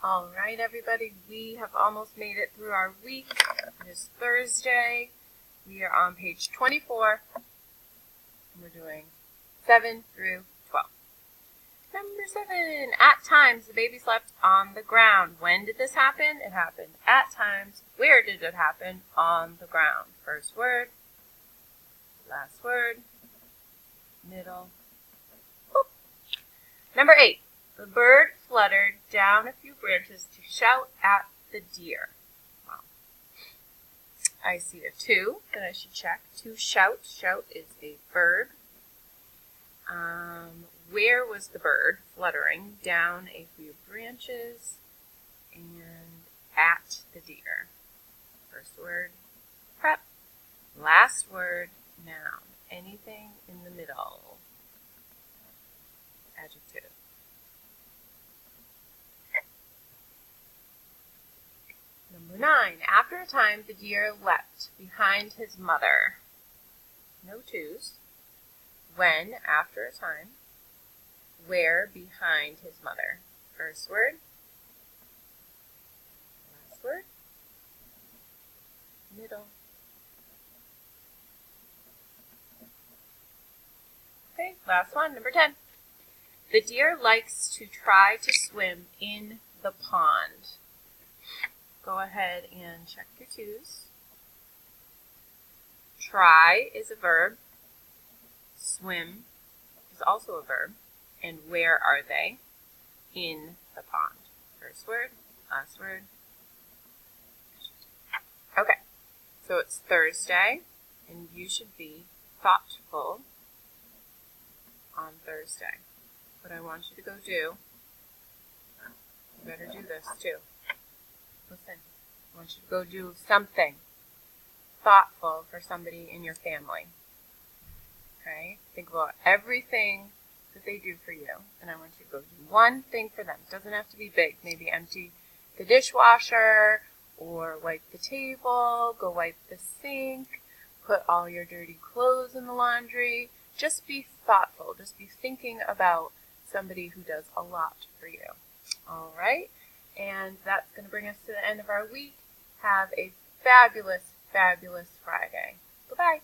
All right, everybody, we have almost made it through our week. It is Thursday. We are on page 24, and we're doing 7 through 12. Number 7, at times the baby slept on the ground. When did this happen? It happened at times. Where did it happen? On the ground. First word, last word, middle. Boop. Number 8, the bird fluttered down a few branches to shout at the deer. Wow. I see a 2 that I should check. To shout. Shout is a verb. Where was the bird fluttering? Down a few branches and at the deer. First word, prep. Last word, noun. Anything in the middle. Adjective. Number 9, after a time the deer leapt behind his mother. No 2s. When, after a time. Where, behind his mother. First word. Last word. Middle. Okay, last one, number 10. The deer likes to try to swim in the pond. Go ahead and check your 2s. Try is a verb. Swim is also a verb. And where are they? In the pond. First word, last word. Okay, so it's Thursday, and you should be thoughtful on Thursday. What I want you to go do, you better do this too. Listen, I want you to go do something thoughtful for somebody in your family. Okay? Think about everything that they do for you, and I want you to go do one thing for them. It doesn't have to be big. Maybe empty the dishwasher, or wipe the table, go wipe the sink, put all your dirty clothes in the laundry. Just be thoughtful. Just be thinking about somebody who does a lot for you. All right? And that's going to bring us to the end of our week. Have a fabulous, fabulous Friday. Bye-bye.